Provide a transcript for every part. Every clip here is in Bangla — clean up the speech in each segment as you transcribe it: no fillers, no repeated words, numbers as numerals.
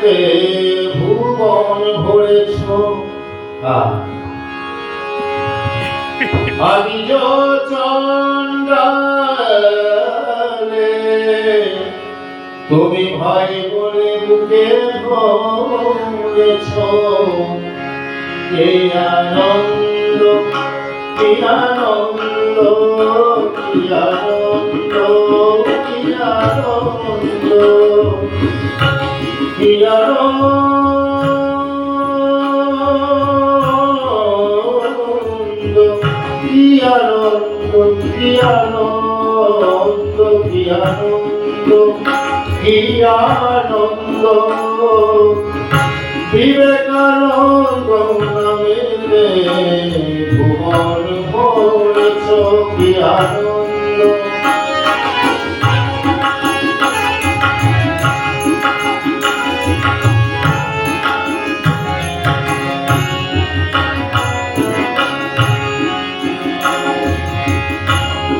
নামেতে ভুবন ভরেছ। আদিজ চন্দ্রালে তুমি ভাই বলে বুকে ধরেছ। কে আনন্দ, কি আনন্দ, কি আনন্দ, কি আনন্দ, কি আনন্দ, কি আনন্দ, কি আনন্দ, কি আনন্দ, কি আনন্দ, বিবেকানন্দ নামেতে ভুবন ভরেছ। কি আনন্দ,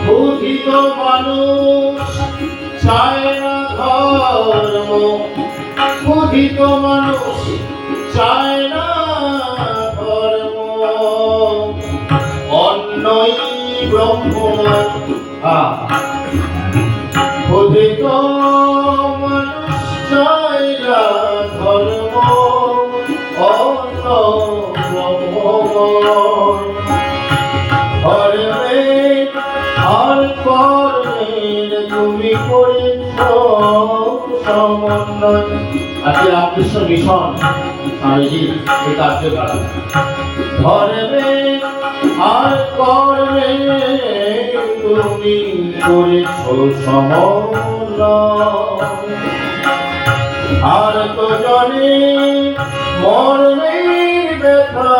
ক্ষুধিত মানুষ চায় না ধর্ম, ক্ষুধিত মানুষ চায় না ধর্ম, অন্নই ব্রহ্মময়। ক্ষুধিত মানুষ চায় না ধর্ম, অন্ন ব্রহ্মময়। ধর্মে আর কর্মের তুমি করেছ সমন্বয়। আজকে রামকৃষ্ণ মিশন স্বামীজির এই কার্যকলাপ। ধর্মে আর কর্মে তুমি করেছ সমন্বয়। আর তো জানি মর্মের ব্যথা,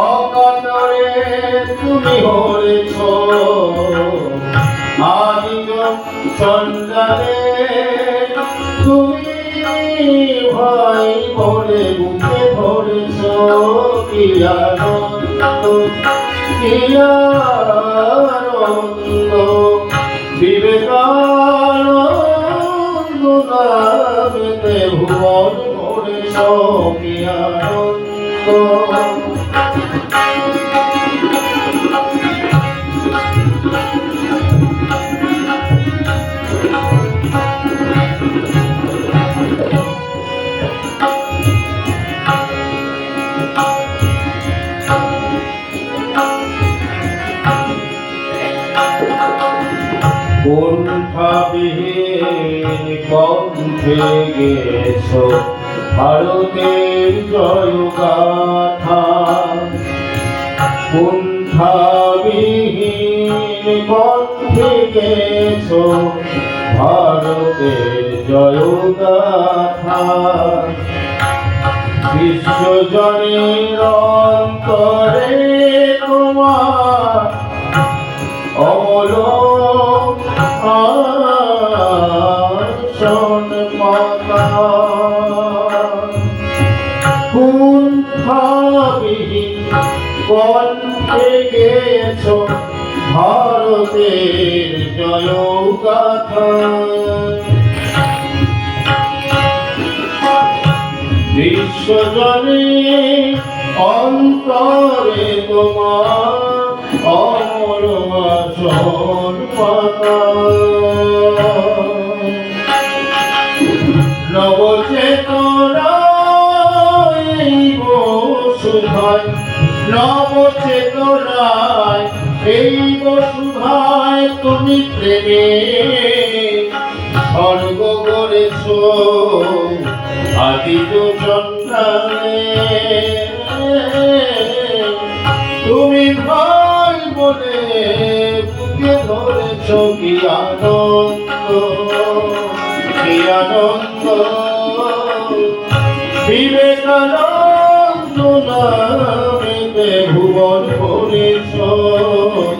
অকাতরে তুমি হরেছ। আদিজ চন্দ্রালে তুমি ভাই বলে বুকে ধরেছ। কি আনন্দ, কি আনন্দ, বিবেকানন্দ নামেতে ভুবন ভরেছ। কি আনন্দ, কুণ্ঠাবিহীন কণ্ঠে গেছ ভারতের জয়গাথা। কুণ্ঠাবিহীন কণ্ঠে গেছ ভারতের জয়গাথা। বিশ্বজনের অন্তরে তোমার অমল মাতা। কুণ্ঠাবিহীন কণ্ঠে গেছ ভারতের জয়গাথা। বিশ্বজনে অন্তরে তোমার অমর বাসন পাতা। নবচেতনায় এই বসুধায়, নবচেতনায় এই বসুধায় তুমি প্রেমে স্বর্গ গড়েছ। আদিজ চন্দ্রালে তুমি ভাই বলে বুকে ধরেছ। কি আনন্দ, কি আনন্দ, বিবেকানন্দ নামেতে ভুবন ভরেছ।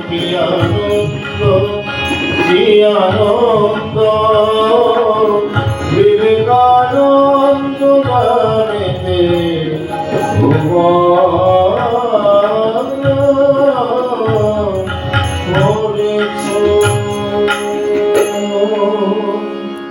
কি আনন্দ, কি আনন্দ,